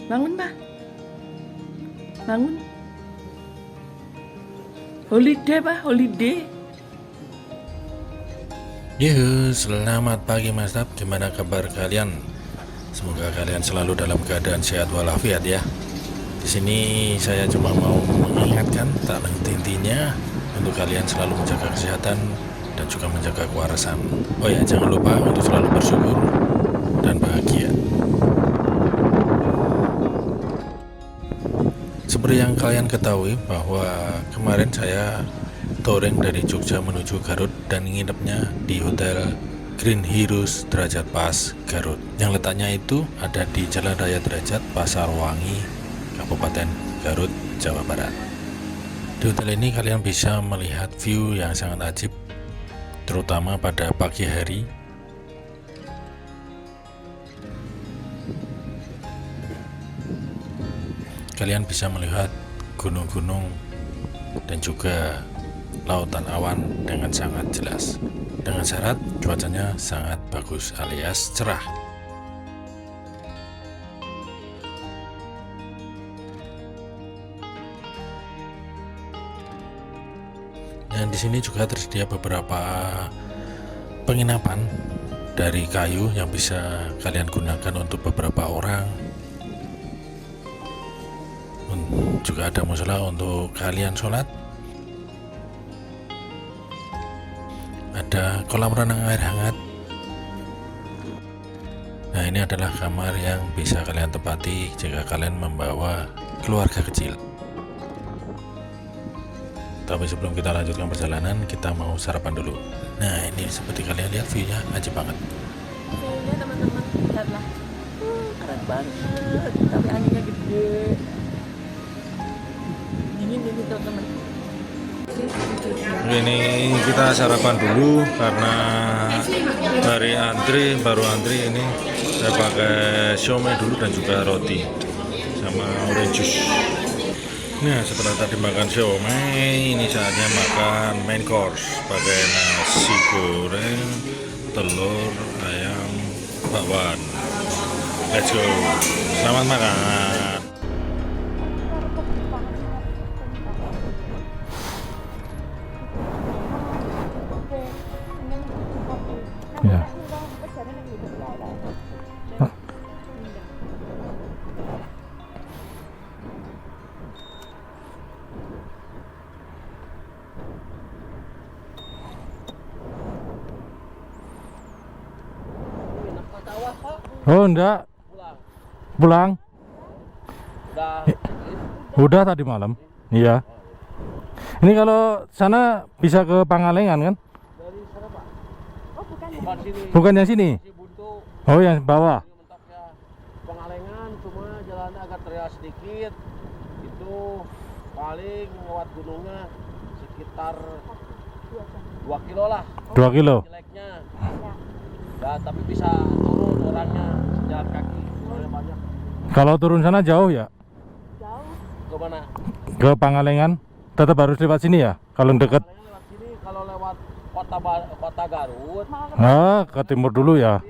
Bangun, Pak. Bangun. Holiday, Pak, holiday. Yuhu, selamat pagi Mas Tab. Gimana kabar kalian? Semoga kalian selalu dalam keadaan sehat walafiat ya. Di sini saya cuma mau mengingatkan tak henti-hentinya untuk kalian selalu menjaga kesehatan dan juga menjaga kewarasan. Oh ya, jangan lupa untuk selalu bersyukur dan bahagia. Seperti yang kalian ketahui bahwa kemarin saya touring dari Jogja menuju Garut dan nginepnya di Hotel Green Heroes Derajat Pas Garut yang letaknya itu ada di Jalan Raya Derajat Pasarwangi, Kabupaten Garut, Jawa Barat. Di hotel ini kalian bisa melihat view yang sangat ajib, terutama pada pagi hari. Kalian bisa melihat gunung-gunung dan juga lautan awan dengan sangat jelas. Dengan syarat cuacanya sangat bagus alias cerah. Dan di sini juga tersedia beberapa penginapan dari kayu yang bisa kalian gunakan untuk beberapa orang. Juga ada musola untuk kalian sholat. Ada kolam renang air hangat. Nah, ini adalah kamar yang bisa kalian tempati jika kalian membawa keluarga kecil. Tapi sebelum kita lanjutkan perjalanan, kita mau sarapan dulu. Nah, ini seperti kalian lihat view-nya aja banget. View-nya teman-teman, lihatlah. Keren banget. Tapi anginnya gede. Dingin ini teman-teman. Ini kita sarapan dulu karena baru antri ini. Saya pakai siomay dulu dan juga roti sama orange juice. Nah, setelah tadi makan siomay, ini saatnya makan main course pakai nasi goreng, telur, ayam, bakwan. Let's go. Selamat makan. Ya. Oh enggak. Pulang. Udah tadi malam. Iya. Ini kalau sana bisa ke Pangalengan kan? Bukan yang sini. Oh, yang bawah. Pangalengan cuma jalannya agak teriak sedikit. Itu paling lewat gunungnya sekitar 2 kilo lah. 2 kilo. Jeleknya. Ya, tapi bisa turun orangnya jalan kaki. Soalnya banyak. Kalau turun sana jauh ya? Jauh. Ke mana? Ke Pangalengan. Tetap harus lewat sini ya? Kalau deket. Pangalengan lewat sini, kalau lewat kota Garut. Ke timur dulu ya?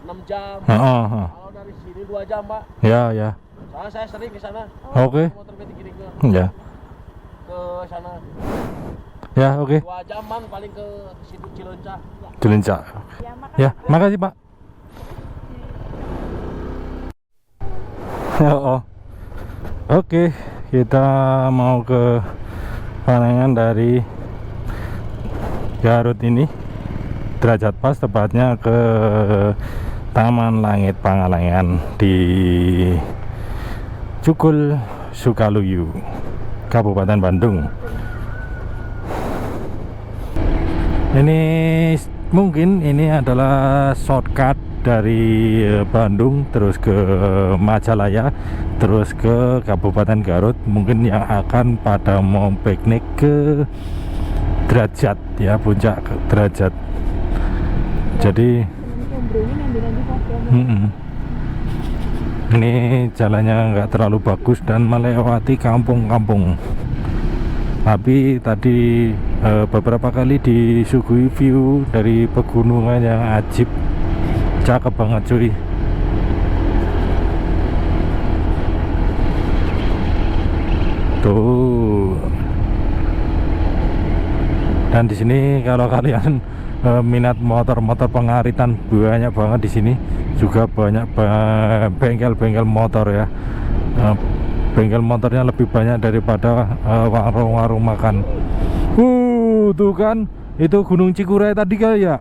6 jam. Kalau dari sini 2 jam, Pak. Ya, ya. Soalnya saya sering ke sana. Oke. Motor gini ke Ya. sana. Ya, oke. 2 jaman paling ke situ Cilencah. Cilencah. Ya, makasih, Pak. Oh. Oke, kita mau ke Pangalengan dari Garut ini. Derajat Pas, tepatnya ke Taman Langit Pangalengan di Cukul Sukaluyu, Kabupaten Bandung. Ini mungkin ini adalah shortcut dari Bandung terus ke Majalaya terus ke Kabupaten Garut, mungkin yang akan pada mau piknik ke Derajat ya, puncak Derajat. Jadi ini jalannya nggak terlalu bagus dan melewati kampung-kampung. Tapi tadi beberapa kali disuguhi view dari pegunungan yang ajib, cakep banget cuy. Tuh. Dan di sini kalau kalian minat motor-motor pengaritan, banyak banget di sini. Juga banyak bengkel-bengkel motor ya. Bengkel motornya lebih banyak daripada warung-warung makan. Tuh kan, itu Gunung Cikuray tadi kali ya.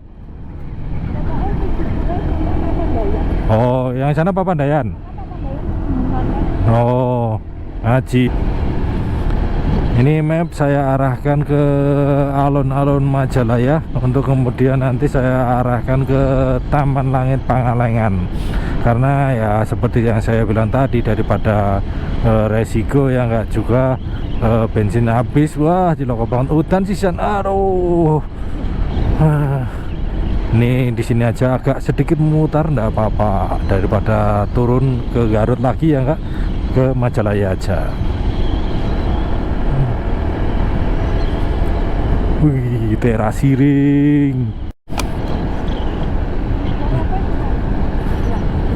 Oh, yang sana Papandayan. Oh, Haji. Ini map saya arahkan ke alun-alun Majalaya untuk kemudian nanti saya arahkan ke Taman Langit Pangalengan. Karena ya seperti yang saya bilang tadi, daripada resiko ya enggak juga bensin habis. Wah, cilaka banget udan sisan. Aduh. Ini di sini aja agak sedikit memutar, enggak apa-apa, daripada turun ke Garut lagi ya enggak, ke Majalaya aja. Wih, terasi ring.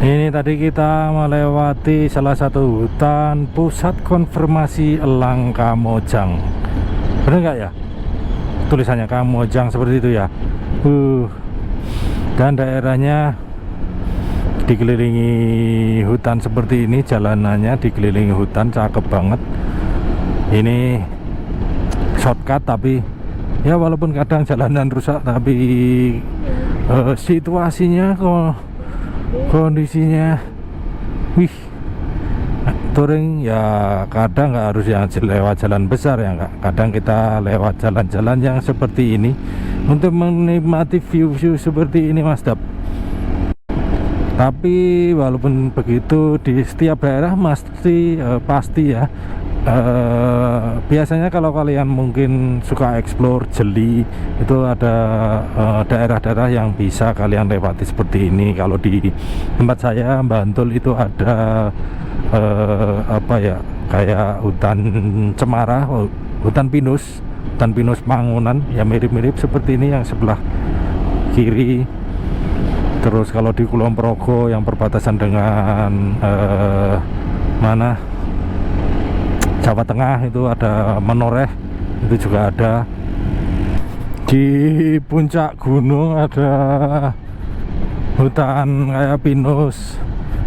Ini tadi kita melewati salah satu hutan pusat konfirmasi elang Kamojang. Bener nggak ya? Tulisannya Kamojang seperti itu ya. Dan daerahnya dikelilingi hutan seperti ini, jalanannya dikelilingi hutan, cakep banget. Ini shortcut tapi ya walaupun kadang jalanan rusak, tapi situasinya kondisinya touring ya, kadang nggak harus yang lewat jalan besar ya, nggak, kadang kita lewat jalan-jalan yang seperti ini untuk menikmati view-view seperti ini Mas Dap. Tapi walaupun begitu, di setiap daerah pasti ya, biasanya kalau kalian mungkin suka explore Jeli, itu ada daerah-daerah yang bisa kalian lewati seperti ini. Kalau di tempat saya Bantul itu ada apa ya, kayak hutan cemara, hutan pinus Mangunan ya, mirip-mirip seperti ini yang sebelah kiri. Terus kalau di Kulon Progo yang perbatasan dengan mana, Jawa Tengah, itu ada Menoreh, itu juga ada. Di puncak gunung ada hutan kayak pinus,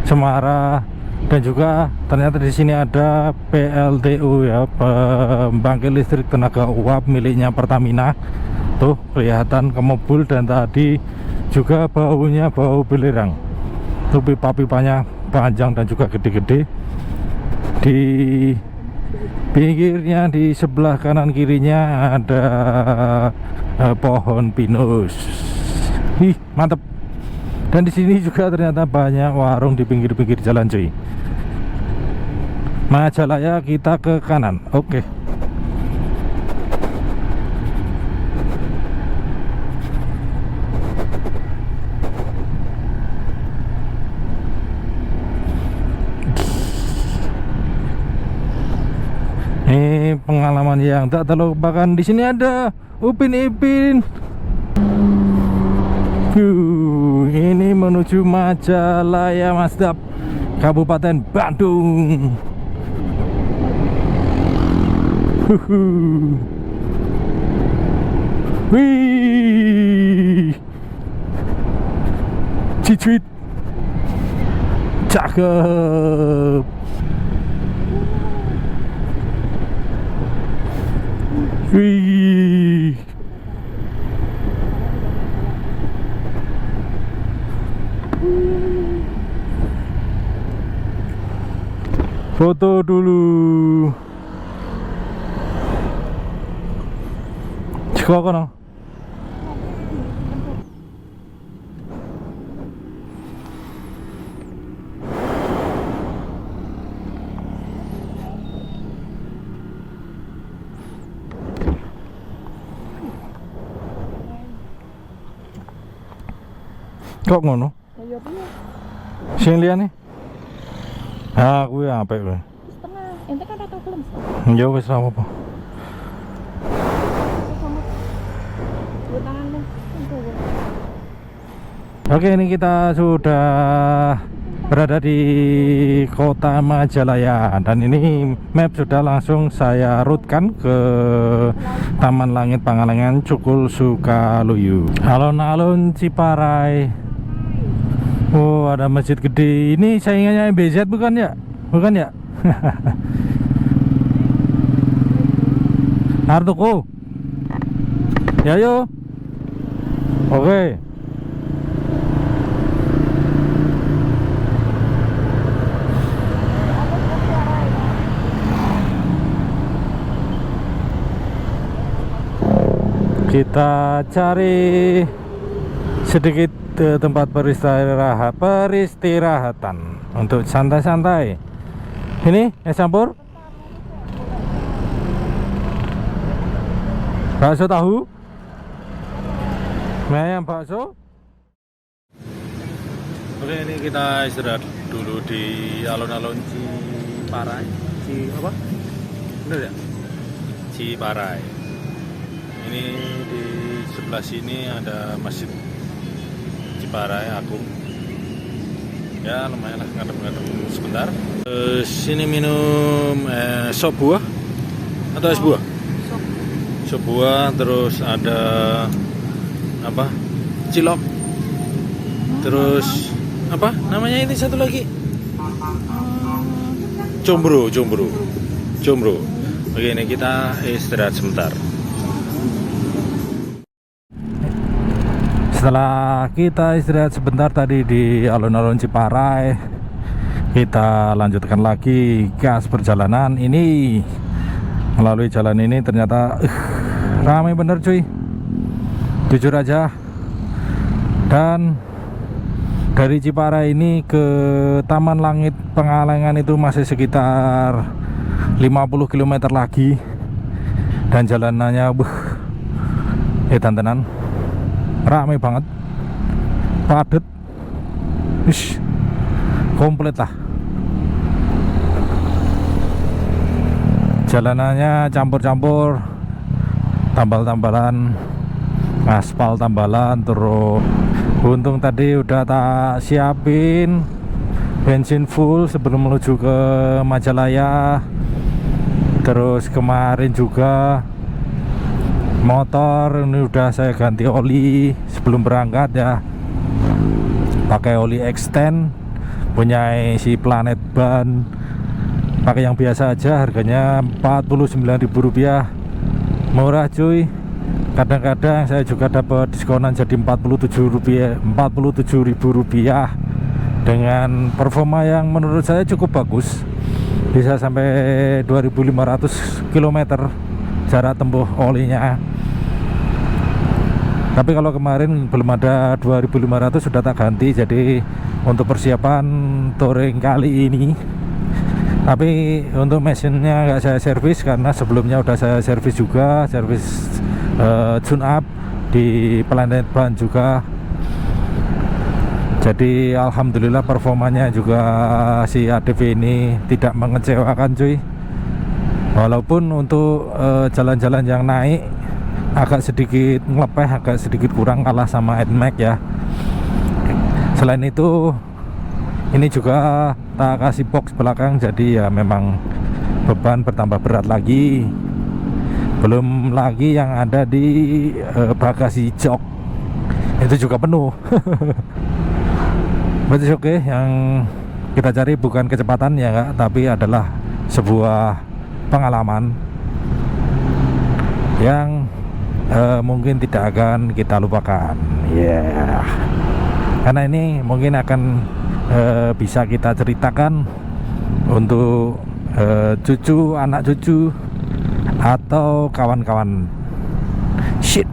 cemara, dan juga ternyata di sini ada PLTU ya, pembangkit listrik tenaga uap miliknya Pertamina. Tuh kelihatan kemobul, dan tadi juga baunya bau belerang. Tuh pipa-pipanya panjang dan juga gede-gede. Di pinggirnya di sebelah kanan kirinya ada pohon pinus. Mantap. Dan di sini juga ternyata banyak warung di pinggir-pinggir jalan cuy. Majalaya kita ke kanan. Oke. Ini pengalaman yang tak terlupakan. Di sini ada Upin Ipin. Ini menuju Majalaya Mas Dap, Kabupaten Bandung. Wih, cicuit, cakep. Wih, foto dulu. Ciko kono. Kok ngono? Kaya piye? Sing liyane? Ah, kuwi apik kowe. Wis tengah. Ente kan ora gelem. Ya wis ora apa-apa. Oke, ini kita sudah berada di kota Majalaya, dan ini map sudah langsung saya rootkan ke Taman Langit Pangalengan Cukul Sukaluyu, alun-alun Ciparai. Oh, ada masjid gede. Ini saingannya MBZ bukan ya? Bukan ya? Hartoko. Ya yo. Oke. Kita cari sedikit tempat peristirahatan untuk santai-santai. Ini es campur, bakso tahu, mie ayam bakso. Oke, ini kita istirahat dulu di alun-alun Ciparai. Apa? Bener ya? Ciparai. Ini di sebelah sini ada Masjid Ciparai Agung. Ya lumayan lah, ngadep-ngadep sebentar. Sini minum sop buah atau es buah? Sop buah, terus ada apa? Cilok. Terus apa namanya ini satu lagi? Combro. Oke, ini kita istirahat sebentar. Setelah kita istirahat sebentar tadi di alun-alun Ciparai, kita lanjutkan lagi gas perjalanan. Ini melalui jalan ini ternyata ramai bener cuy, jujur aja. Dan dari Ciparai ini ke Taman Langit Pangalengan itu masih sekitar 50 km lagi, dan jalanannya tenan ramai banget, padet, komplit lah. Jalanannya campur-campur, tambal-tambalan, aspal tambalan. Terus untung tadi udah tak siapin bensin full sebelum menuju ke Majalaya. Terus kemarin juga motor ini udah saya ganti oli sebelum berangkat ya, pakai oli extend punya si Planet Ban, pakai yang biasa aja, harganya Rp49.000, murah cuy. Kadang-kadang saya juga dapat diskonan jadi Rp47.000 dengan performa yang menurut saya cukup bagus, bisa sampai 2.500 km jarak tempuh olinya. Tapi kalau kemarin belum ada 2.500 sudah tak ganti, jadi untuk persiapan touring kali ini. Tapi untuk mesinnya nggak saya servis karena sebelumnya udah saya servis juga, servis tune up di Planet Ban juga. Jadi alhamdulillah performanya juga si ADV ini tidak mengecewakan cuy. Walaupun untuk jalan-jalan yang naik agak sedikit ngelepeh, agak sedikit kurang, kalah sama NMAX ya. Selain itu ini juga tak kasih box belakang, jadi ya memang beban bertambah berat lagi. Belum lagi yang ada di bagasi jok itu juga penuh. Berarti oke, yang kita cari bukan kecepatan ya Kak, tapi adalah sebuah pengalaman yang mungkin tidak akan kita lupakan ya, karena ini mungkin akan bisa kita ceritakan untuk cucu, anak cucu, atau kawan-kawan. Shit.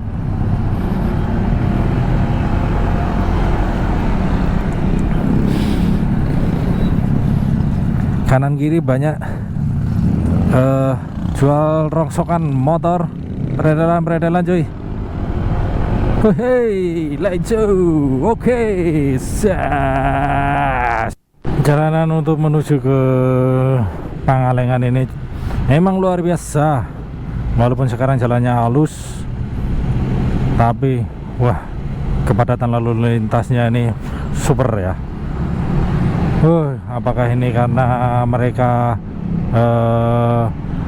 Kanan kiri banyak jual rongsokan motor, peredaran cuy. Hei, let's go. Oke, jalanan untuk menuju ke Pangalengan ini memang luar biasa. Walaupun sekarang jalannya halus, tapi wah, kepadatan lalu lintasnya ini super ya. Apakah ini karena mereka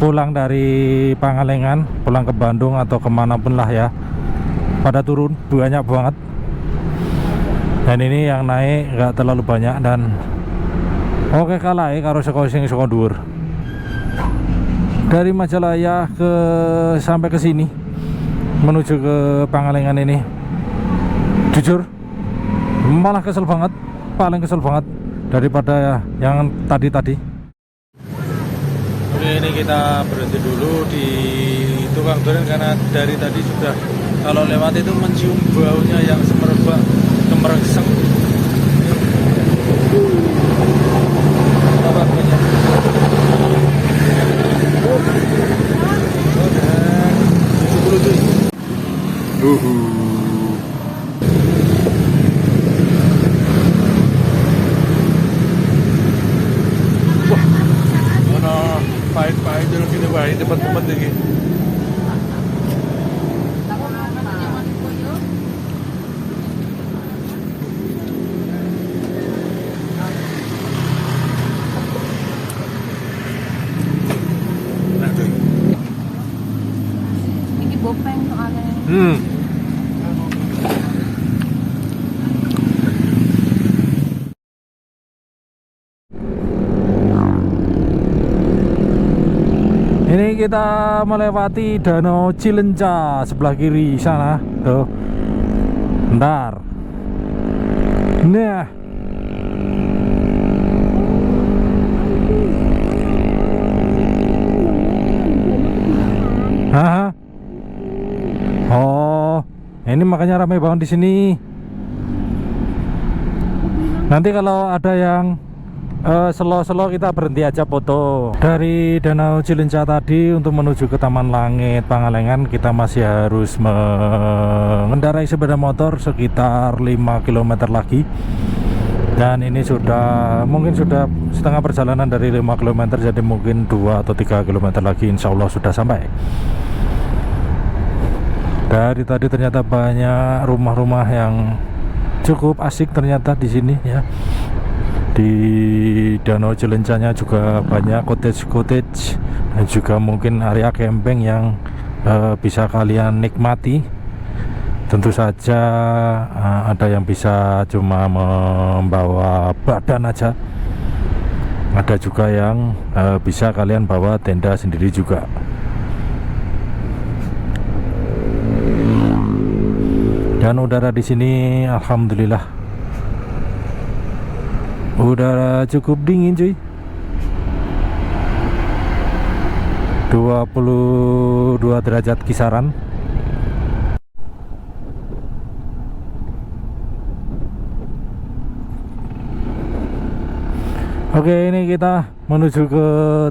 pulang dari Pangalengan, pulang ke Bandung atau kemanapun lah ya, pada turun banyak banget. Dan ini yang naik nggak terlalu banyak dan oke kalah karo sing saka dhuwur. Dari Majalaya sampai ke sini menuju ke Pangalengan ini, jujur malah kesel banget, paling kesel banget daripada yang tadi. Oke, ini kita berhenti dulu di tukang durian karena dari tadi sudah kalau lewat itu mencium baunya yang semerbak, kemerengseng. Apa namanya? Pahit-pahit dulu gini, pahit tempat-tempat lagi. Ini bopeng soalnya. Ini kita melewati Danau Cilenca sebelah kiri sana, tuh. Bentar. Nah. Hah? Oh, ini makanya ramai banget di sini. Nanti kalau ada yang selo-selo kita berhenti aja foto. Dari Danau Cilenca tadi untuk menuju ke Taman Langit Pangalengan kita masih harus mengendarai sepeda motor sekitar 5 km lagi. Dan ini mungkin sudah setengah perjalanan dari 5 km, jadi mungkin 2 atau 3 km lagi insya Allah sudah sampai. Dari tadi ternyata banyak rumah-rumah yang cukup asik ternyata di sini ya. Di Danau Cilencanya juga banyak cottage dan juga mungkin area camping yang bisa kalian nikmati. Tentu saja ada yang bisa cuma membawa badan aja, ada juga yang bisa kalian bawa tenda sendiri juga. Dan udara di sini alhamdulillah udara cukup dingin cuy, 22 derajat kisaran. Oke, ini kita menuju ke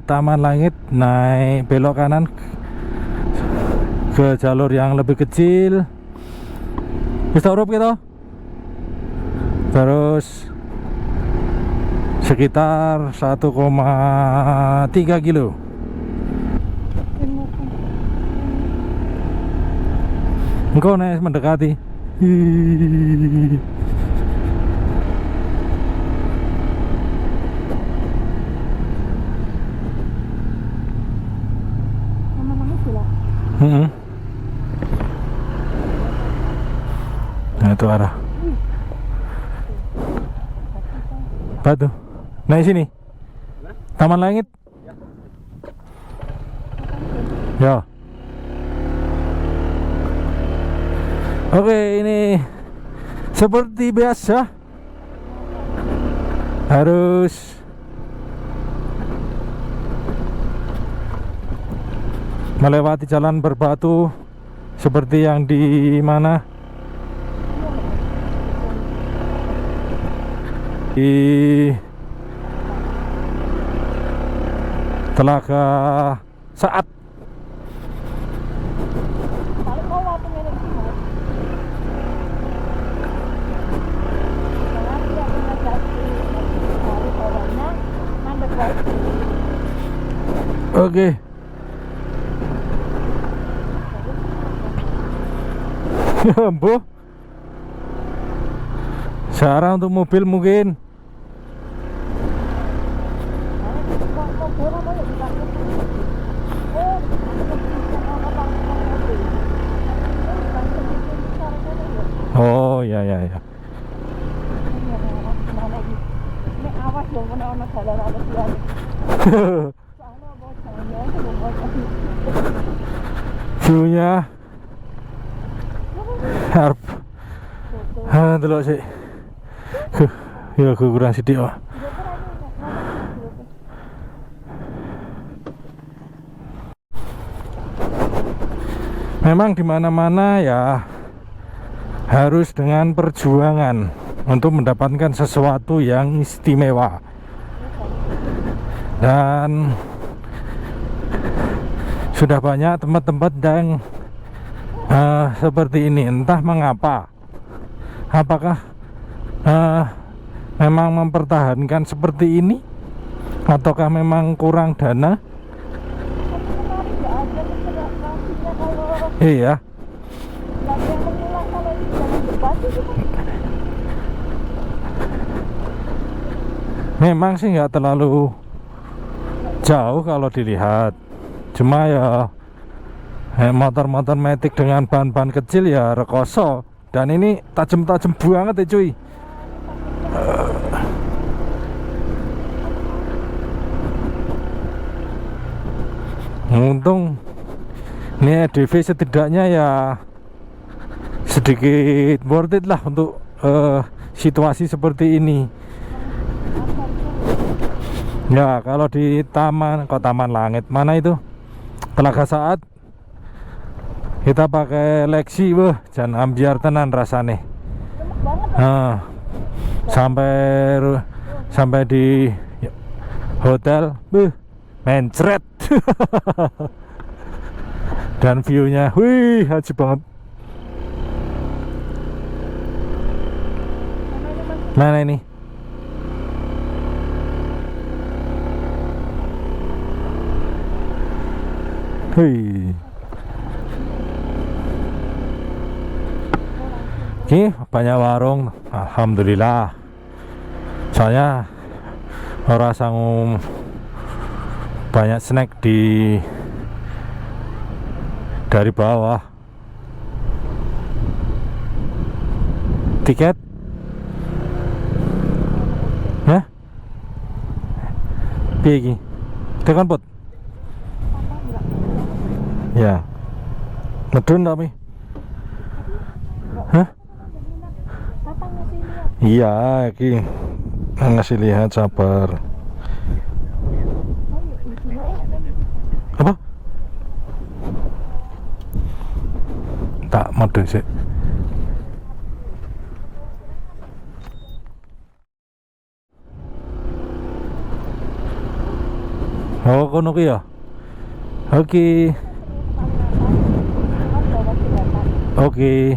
Taman Langit, naik belok kanan ke jalur yang lebih kecil. Bisa urup gitu. Terus sekitar 1,3 kilo. Engkau naik mendekati. Nah itu arah batu. Naik sini Taman Langit ya. Oke, ini seperti biasa harus melewati jalan berbatu seperti yang di mana di Telaga Saat. Oke. Bu, sekarang untuk mobil mungkin Oh iya iya iya. Ini awas dong, mana jalan ada siang. Soalnya mau jalannya itu mau View-nya harap delok sih. Ya kurang sithik kok. Memang di mana-mana ya harus dengan perjuangan untuk mendapatkan sesuatu yang istimewa. Dan sudah banyak tempat-tempat yang seperti ini, entah mengapa. Apakah memang mempertahankan seperti ini ataukah memang kurang dana? Iya. Memang sih nggak terlalu jauh kalau dilihat. Cuma ya motor-motor metik dengan ban-ban kecil ya rekoso. Dan ini tajam-tajam banget ya cuy. Untung ini EDV setidaknya ya sedikit worth it lah untuk situasi seperti ini. Ya kalau di taman, kok Taman Langit mana itu, Telaga Saat, kita pakai Lexi, wah jangan ambiar tenan rasane. Sampai di hotel, mencret. Dan view-nya, wih, haji banget. Mana ini? Hei. Oke, banyak warung, alhamdulillah. Soalnya orang sanggup banyak snack dari bawah. Tiket? Hah? Piye iki? Tekan pot? Ya. Medun tapi. Hah? Iya, iki ngasih lihat, sabar. Apa? Tak medun sih. Oh, kono ki ya. Oke. Oke.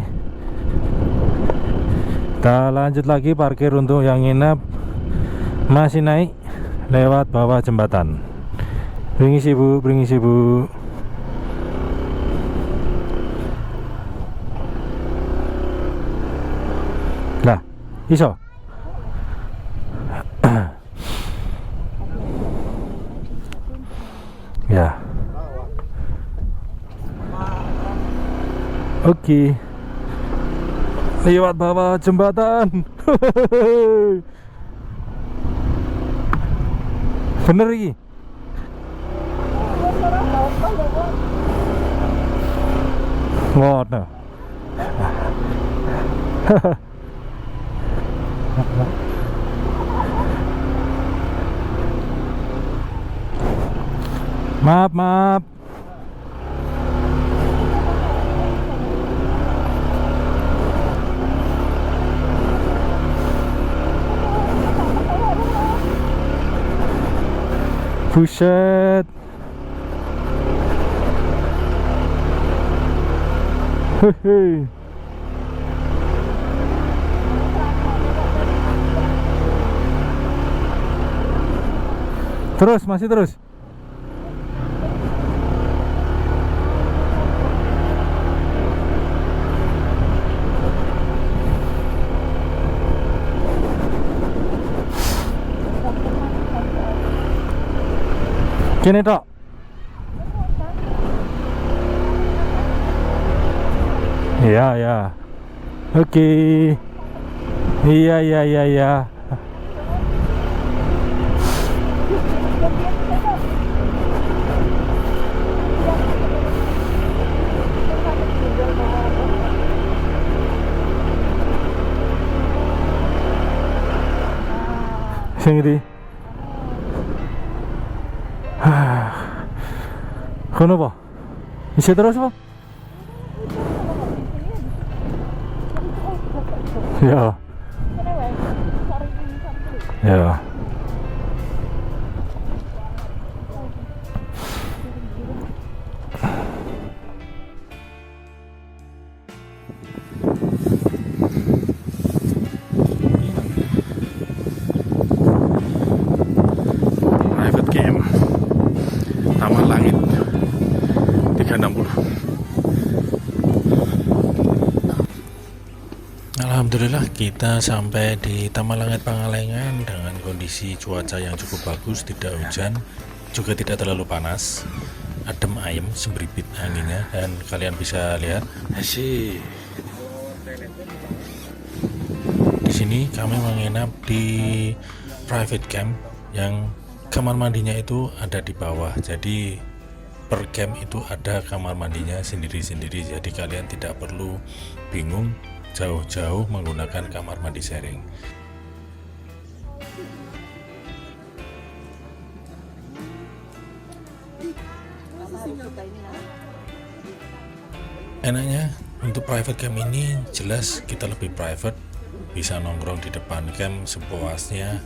Kita lanjut lagi parkir untuk yang nginep. Masih naik lewat bawah jembatan. Permisi Bu, permisi Bu. Lah, iso. Ya. Oke. Lewat bawah jembatan. Bener iki. Ngono. Maaf, maaf. Buset. Hehe. Terus, masih terus. Kene tok. Iya, ya. Oke. Iya iya iya iya. Sing ndi? Kono apa? Bisa terus apa? Ya. Ya. Private camp Taman Langit 360. Alhamdulillah kita sampai di Taman Langit Pangalengan dengan kondisi cuaca yang cukup bagus, tidak hujan, juga tidak terlalu panas, adem ayem, sembribit anginnya, dan kalian bisa lihat di sini kami menginap di private camp yang kamar mandinya itu ada di bawah. Jadi per camp itu ada kamar mandinya sendiri-sendiri, jadi kalian tidak perlu bingung jauh-jauh menggunakan kamar mandi sharing. Enaknya untuk private camp ini jelas kita lebih private, bisa nongkrong di depan camp sepuasnya.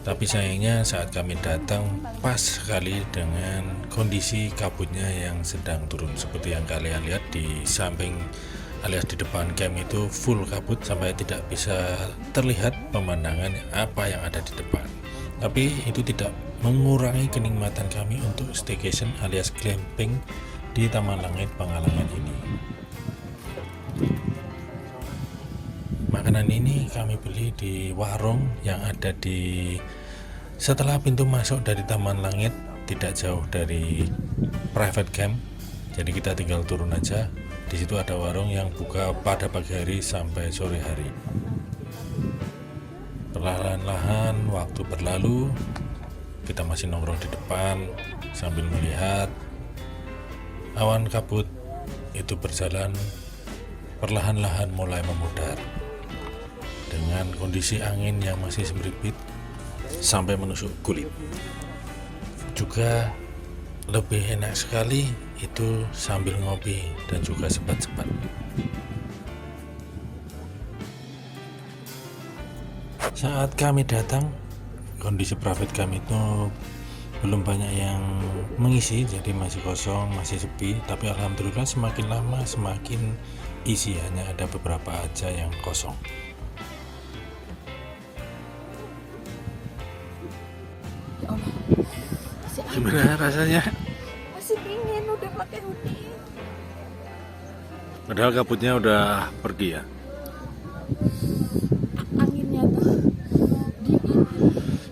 Tapi sayangnya saat kami datang pas sekali dengan kondisi kabutnya yang sedang turun. Seperti yang kalian lihat di samping alias di depan camp itu full kabut sampai tidak bisa terlihat pemandangan apa yang ada di depan. Tapi itu tidak mengurangi kenikmatan kami untuk staycation alias glamping di Taman Langit Pangalengan ini. Makanan ini kami beli di warung yang ada di setelah pintu masuk dari Taman Langit, tidak jauh dari private camp. Jadi kita tinggal turun aja. Di situ ada warung yang buka pada pagi hari sampai sore hari. Perlahan-lahan waktu berlalu, kita masih nongkrong di depan sambil melihat awan kabut itu berjalan perlahan-lahan mulai memudar dengan kondisi angin yang masih sembribit sampai menusuk kulit. Juga lebih enak sekali itu sambil ngopi dan juga sebat-sebat. Saat kami datang, kondisi private kami itu belum banyak yang mengisi, jadi masih kosong, masih sepi. Tapi alhamdulillah semakin lama semakin isi, hanya ada beberapa aja yang kosong. Gimana rasanya? Masih dingin, udah pakai hoodie. Padahal kabutnya udah pergi ya. Anginnya tuh dingin.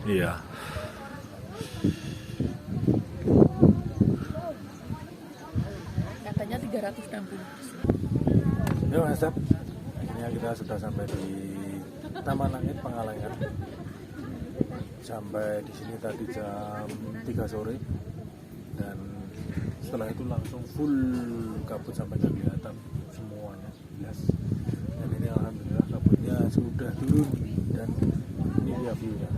Iya. Katanya 360. Yuk Mas Dap, akhirnya kita sudah sampai di Taman Langit Pangalengan. Sampai di sini tadi jam 3 sore dan setelah itu langsung full kabut sampai nggak kelihatan semuanya jelas. Dan ini alhamdulillah kabutnya sudah turun dan ini dia view-nya.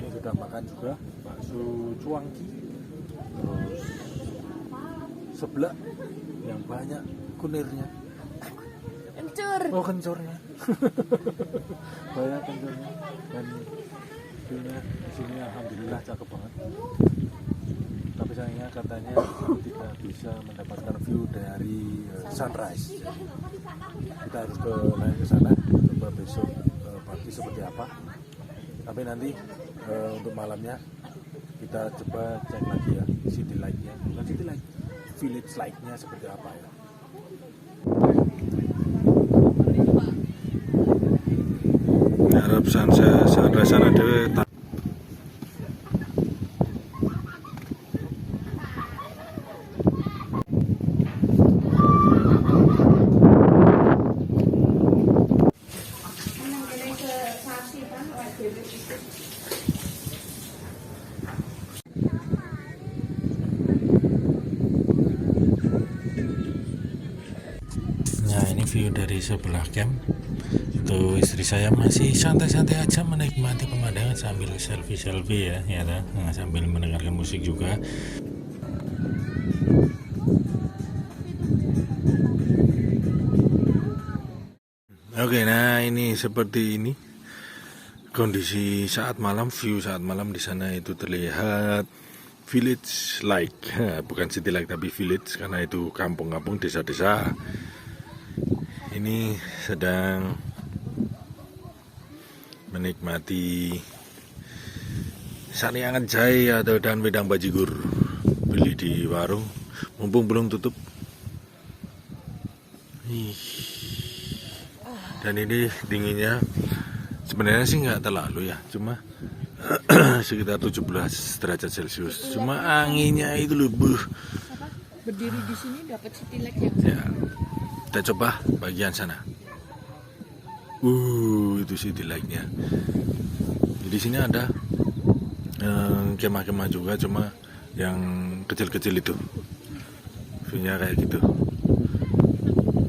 Ini sudah makan juga bakso cuangki, terus seblak yang banyak kunirnya. Kencur. Oh kencornya. Banyak kencornya dan view-nya di sini alhamdulillah cakep banget. Tapi sayangnya katanya tidak bisa mendapatkan view dari sunrise. Kita harus naik ke sana, coba besok pagi seperti apa. Tapi nanti untuk malamnya kita coba cek lagi ya city light-nya, bukan city light, village light-nya seperti apa ya. Harap sunrise sana dewe. sebelah camp itu istri saya masih santai-santai aja menikmati pemandangan sambil selfie ya, nah, sambil mendengarkan musik juga. Oke, nah ini seperti ini kondisi saat malam, view saat malam di sana itu terlihat village like, bukan city like tapi village karena itu kampung-kampung, desa-desa. Ini sedang menikmati saniangan jahe atau dan wedang bajigur, beli di warung mumpung belum tutup. Dan ini dinginnya sebenarnya sih nggak terlalu ya, cuma sekitar 17 derajat Celcius. Cuma anginnya itu lebih. Berdiri di sini dapat city light ya. Kita coba bagian sana. Itu city light-nya. Di sini ada kemah-kemah juga, cuma yang kecil-kecil itu. View-nya kayak gitu.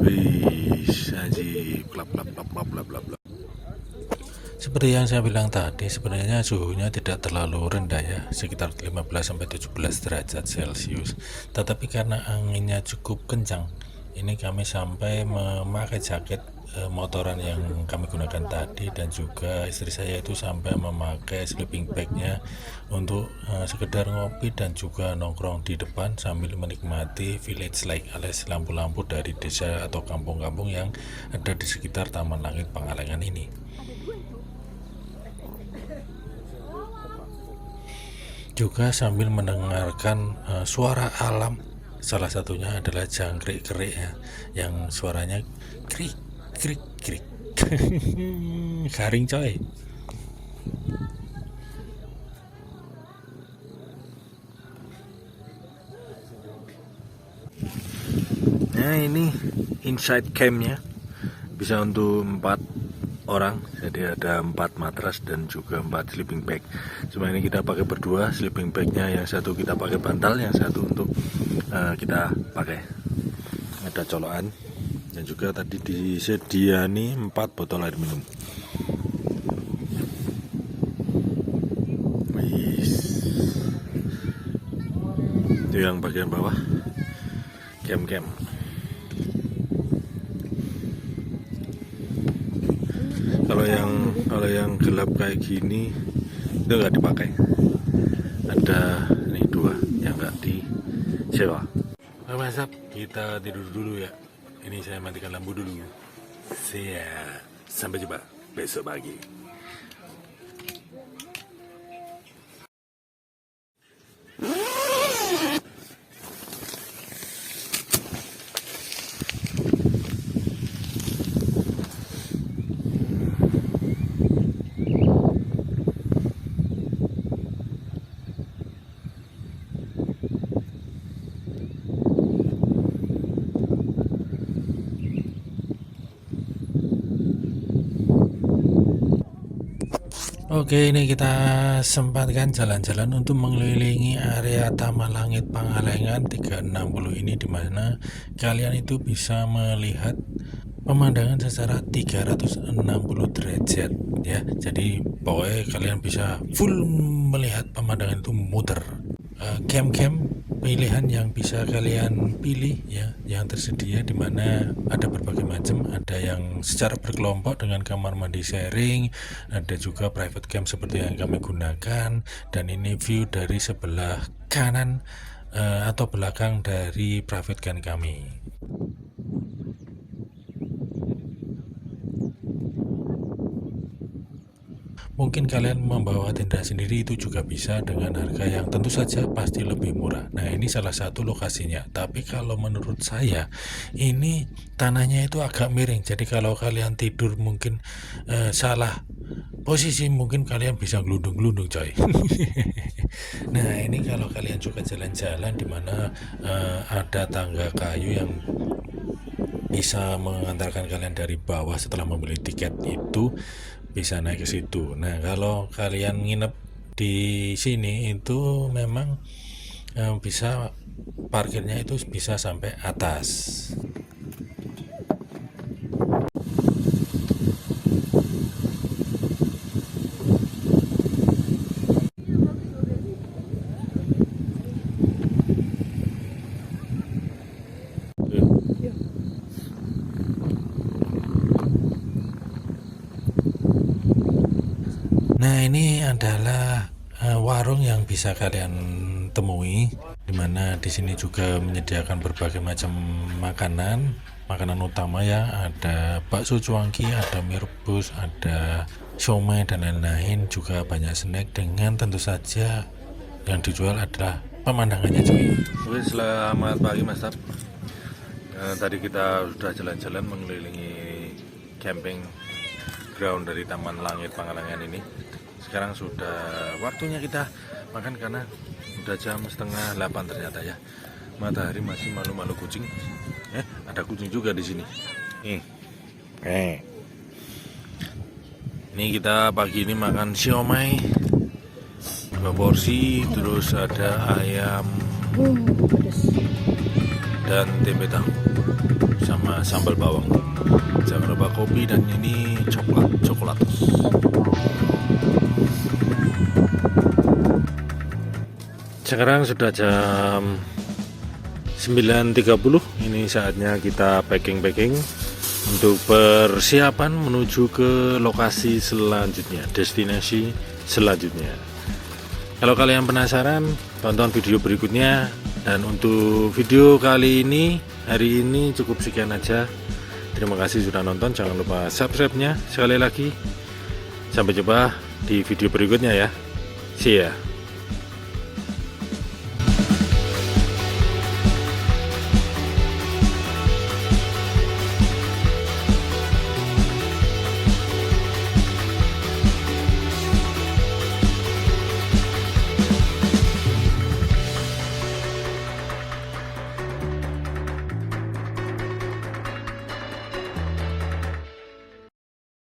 Wih, aji, blap. Seperti yang saya bilang tadi, sebenarnya suhunya tidak terlalu rendah ya, sekitar 15-17 derajat Celcius. Tetapi karena anginnya cukup kencang, ini kami sampai memakai jaket motoran yang kami gunakan tadi, dan juga istri saya itu sampai memakai sleeping bagnya untuk sekedar ngopi dan juga nongkrong di depan sambil menikmati village light alias lampu-lampu dari desa atau kampung-kampung yang ada di sekitar Taman Langit Pangalengan ini. Juga sambil mendengarkan suara alam, salah satunya adalah jangkrik-kerik ya, yang suaranya krik. Garing coy. Nah ini inside campnya, bisa untuk 4 orang, jadi ada 4 matras dan juga 4 sleeping bag. Cuma ini kita pakai berdua, sleeping bagnya yang satu kita pakai bantal, yang satu untuk kita pakai. Ada colokan dan juga tadi disediani 4 botol air minum. Itu yang bagian bawah camp. Kalau yang gelap kayak gini itu nggak dipakai. Ada nih 2 yang nggak disewa. Nah, mantap, kita tidur dulu ya. Ini saya matikan lampu dulu. Sampai jumpa besok pagi. Oke, ini kita sempatkan jalan-jalan untuk mengelilingi area Taman Langit Pangalengan 360 ini, dimana kalian itu bisa melihat pemandangan secara 360 derajat ya. Jadi pokoknya kalian bisa full melihat pemandangan itu muter. Camp-camp pilihan yang bisa kalian pilih ya, yang tersedia, di mana ada berbagai macam. Ada yang secara berkelompok dengan kamar mandi sharing, ada juga private camp seperti yang kami gunakan. Dan ini view dari sebelah kanan atau belakang dari private camp kami. Mungkin kalian membawa tenda sendiri itu juga bisa, dengan harga yang tentu saja pasti lebih murah. Nah, ini salah satu lokasinya. Tapi kalau menurut saya ini tanahnya itu agak miring. Jadi kalau kalian tidur mungkin salah posisi, mungkin kalian bisa gelundung-gelundung coy. Nah, ini kalau kalian juga jalan-jalan di mana ada tangga kayu yang bisa mengantarkan kalian dari bawah, setelah membeli tiket itu bisa naik ke situ. Nah, kalau kalian nginep di sini itu memang bisa parkirnya itu bisa sampai atas. ini adalah warung yang bisa kalian temui, dimana di sini juga menyediakan berbagai macam makanan utama ya. Ada bakso cuangki, ada mie rebus, ada siomay dan lain-lain, juga banyak snack, dengan tentu saja yang dijual adalah pemandangannya cuy. Oke, selamat pagi Mas Tab. Tadi kita sudah jalan-jalan mengelilingi camping ground dari Taman Langit Pangalengan ini. Sekarang sudah waktunya kita makan karena udah jam 7:30 ternyata ya. Matahari masih malu-malu kucing. Ada kucing juga di sini. Ini kita pagi ini makan siomay 2 porsi, terus ada ayam dan tempe tahu sama sambal bawang. Jangan lupa kopi, dan ini coklat. Sekarang sudah jam 9.30. Ini saatnya kita packing untuk persiapan menuju ke lokasi selanjutnya, destinasi selanjutnya. Kalau kalian penasaran, tonton video berikutnya. Dan untuk video kali ini, hari ini cukup sekian aja. Terima kasih sudah nonton. Jangan lupa subscribe-nya sekali lagi. Sampai jumpa di video berikutnya ya. See ya.